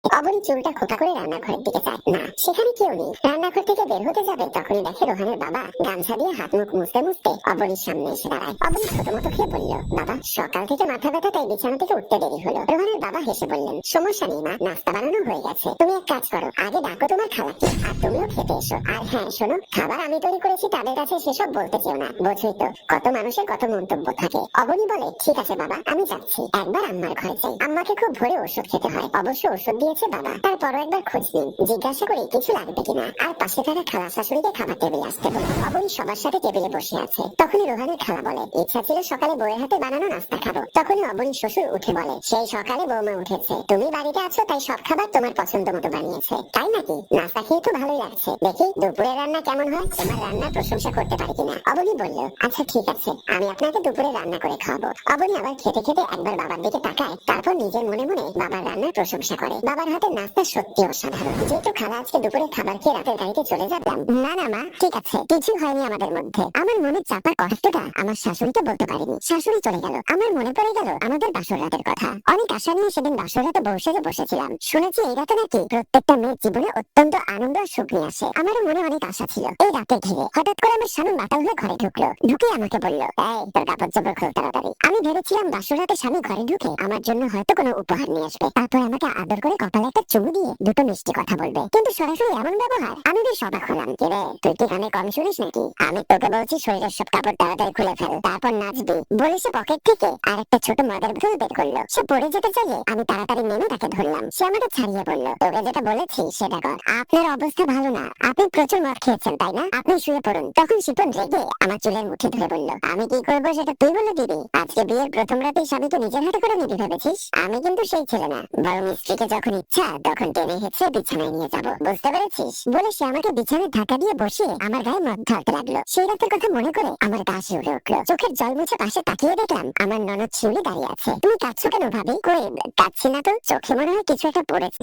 অবনী চুলটা খোঁপা করে রান্নাঘরের দিকে চায়, না সেখানে কেউ নেই। রান্নাঘর থেকে বের হতে যাবে তখনই দেখে রোহানের বাবা গামছা দিয়ে হাত মুখ মুছতে মুছতে অবনীর সামনে এসে দাঁড়ায়। অবনী ছোট মতো খেয়ে বলল, বাবা সকাল থেকে মাথা ব্যথা, তাই বিছানা থেকে উঠতে দেরি হলো। রোহানের বাবা হেসে বললেন, সমস্যা নেই মা, নাস্তা বানানো হয়ে গেছে, তুমি এক কাজ করো, আগে ডাকো তোমার খালাকে, আর তুমিও খেতে এসো। আর হ্যাঁ শোনো, খাবার আমি তৈরি করেছি, তাদের কাছে সেসব বলতে চেও না, বোঝোই তো কত মানুষের কত মন্তব্য থাকে। অবনী বলে, ঠিক আছে বাবা, আমি যাচ্ছি, একবার আম্মার ঘরে যাই, আম্মাকে খুব ভোরে ওষুধ খেতে হয়। অবশ্য ওষুধ দিয়েছে বাবা, তারপরও একবার খোঁজ নিন, জিজ্ঞাসা করি কিছু লাগবে কিনা। আর পাশে থাকা খালা শাশুড়িকে খাবার টেবিলে আসতে বলে। অবনী সবার সাথে টেবিলে বসে আছে। তখনই রোহানের খালা বলে, ইচ্ছা ছিল সকালে বউয়ের হাতে বানানো নাস্তা খাবো। তখনই অবনীর শ্বশুর উঠে বলে, সেই সকালে বৌমা উঠেছে, তুমি বাড়িতে আছো তাই সব খাবার তোমার পছন্দ মতো বানিয়েছে, তাই নাকি? নাস্তা খেয়ে তো ভালোই লাগছে, দেখি দুপুরের রান্না কেমন হয়, তোমার রান্নার প্রশংসা করতে পারি কিনা। অবনী বলল, আচ্ছা ঠিক আছে, আমি আপনাকে দুপুরে রান্না করে খাওয়াবো। অবনী আবার খেতে খেতে একবার বাবার দিকে তাকায়, তারপর নিজের মনে মনে বাবার রান্নার প্রশংসা করে। বাবার হাতের নাস্তা সত্যি অসাধারণ। যেহেতু খালা আজকে দুপুরে খাবার খেয়ে রাতের গাড়িতে চলে যাবেন। না না মা, ঠিক আছে, কিছু হয়নি আমাদের মধ্যে। আমার মনের চাপা কষ্টটা আমার শাশুড়িকে বলতে পারিনি, শাশুড়ি চলে গেল, আমার মনে পড়ে গেল আমাদের বাসর রাতের কথা। অনেক আশা নিয়ে সেদিন বাসর রাতে বসে বসেছিলাম। শুনেছি এই রাতে নাকি প্রত্যেকটা মেয়ের জীবনে অত্যন্ত আনন্দ আর সুখ নিয়ে আসে। আমারও মনে অনেক আশা ছিল। এই রাতে ঘিরে হঠাৎ করে আমার স্বামী মাতাল হয়ে ঘরে ঢুকলো। ঢুকে আমাকে বলল, এই তোর কাপড় চোপড় খোল তাড়াতাড়ি। আমি ভেবেছিলাম বাসর রাতে স্বামী ঘরে ঢুকে আমার জন্য হয়তো কোনো উপহার নিয়ে আসবে, তারপর আমাকে আদর করে কপালে একটা চুমু দিয়ে দুটো মিষ্টি কথা বলবে। কিন্তু সরাসরি এমন ব্যবহার, আমি বেশ অবাক হলাম। কে রে, তুই কি কানে কম শুনিস নাকি? আমি তোকে বলছি শরীরের সব কাপড় তাড়াতাড়ি খুলে ফেল, তারপর নাচবি। বলে সে পকেট থেকে আর একটা ছোট মদের বোতল বের করলো। সে পড়ে যেতে চাইলে আমি তাড়াতাড়ি নেমে তাকে ধরলাম। সে আমাকে ছাড়িয়ে বলল, তোকে যেটা বলেছি সেটা কর। আপনার অবস্থা ভালো না, আপনি প্রচুর মদ খেয়েছেন তাই না? আপনি শুয়ে পড়ুন। তখন শিপন রেগে আমার চুলের মুঠি ধরে বলল, আমি কি করবো সেটা তুই বলে দিবি? আজকে বিয়ের প্রথম রাতেই স্বামীকে নিজের হাতে করে নিবি ভেবেছিস? আমি কিন্তু সেই ছেলে না, বরং স্ত্রীকে যখন ইচ্ছা তখন টেনে হেঁচড়ে বিছানায় নিয়ে যাবো, বুঝতে পেরেছিস? বলে সে আমাকে বিছানায় ধাক্কা দিয়ে বসিয়ে আমার গায়ে মদ ঢালতে লাগলো। সেই রাতের কথা মনে করে আমার গা শিউরে উঠলো। চোখের জল মুছে পাশে তাকিয়ে দেখলাম আমার ননদ শিউলি দাঁড়িয়ে আছে। তুমি কাঁদছো কেন ভাবি? কই কাঁদছি না তো, চোখে মনে হয় কিছু একটা পড়েছে।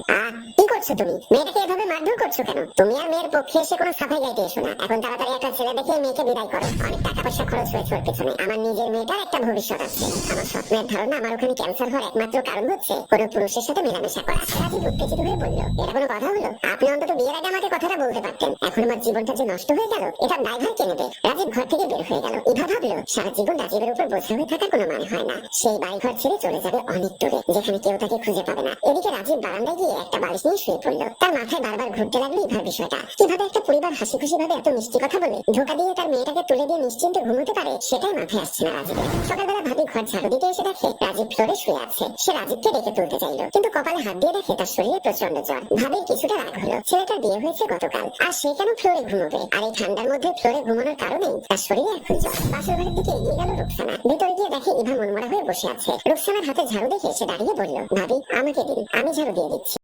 কি করছো তুমি? মেয়েটাকে এভাবে মারধর করছো কেন? তুমি আর মেয়ের পক্ষে এসে কোনো সাফাই গাইতে এসো না। এখন তাড়াতাড়ি একটা ছেলে দেখে মেয়েকে বিদায় করো। অনেক টাকা পয়সা খরচ হয়েছে ওর পেছনে। আমার নিজের মেয়েটার একটা ভবিষ্যৎ আছে। আমার স্বপ্নের ধারণা আমার ওখানে ক্যান্সার হওয়ার একমাত্র কারণ হচ্ছে কোনো পুরুষের সাথে মেলামেশা করা। রাজীব উত্তেজিত হয়ে বলল, এটা কোনো কথা হলো? আপনি অন্তত বিয়ের আগে আমাকে কথাটা বলতে পারতেন। এখন আমার জীবনটা যে নষ্ট হয়ে গেল, এটা ড্রাইভার কে নেবে? রাজীব ঘর থেকে বের হয়ে গেল। ইভা ভাবলো সারা জীবন রাজীবের উপর বোঝা হয়ে থাকার কোনো মানে হয় না। সেই বাড়ি ঘর ছেড়ে চলে যাবে অনেক দূরে, যেখানে কেউ তাকে খুঁজে পাবে না। এদিকে রাজীব বারান্দায় গিয়ে একটা বালিশ নিয়ে শুয়ে পড়লো। তার মাথায় বারবার ঘুরতে লাগলো ইভার বিষয়টা। কিভাবে একটা পরিবার হাসি খুশি ভাবে এত মিষ্টি কথা বলে ধোকা দিয়ে তার মেয়েটাকে তুলে দিয়ে নিশ্চিন্তে ঘুমোতে পারে, সেটাই মাথায় আসছে না রাজীবের। সকালবেলা ভাবি ঘর ঝাড়ু দিতে এসে দেখে রাজীব ফ্লোরে শুয়ে আছে। সে রাজীবকে ডেকে তুলতে চাইলো, কিন্তু কপালে হাত দিয়ে দেখে তার শরীরে প্রচন্ড জ্বর। ভাবির কিছুটা রাগ হলো, ছেলেটার বিয়ে হয়েছে গতকাল, আর সে কেন ফ্লোরে ঘুমোবে? আর এই ঠান্ডার মধ্যে ফ্লোরে ঘুমানোর কারণেই তার শরীরে এখন জ্বর। বাসর ঘরের দিকে এগিয়ে গেল রুকসানা। ভিতরে গিয়ে দেখে ইভা মনমরা হয়ে বসে আছে। রুকসানার হাতে ঝাড়ু দেখে সে দাঁড়িয়ে বলল, ভাবি আমাকে দিন, আমি ঝাড়ু দিয়ে দিচ্ছি।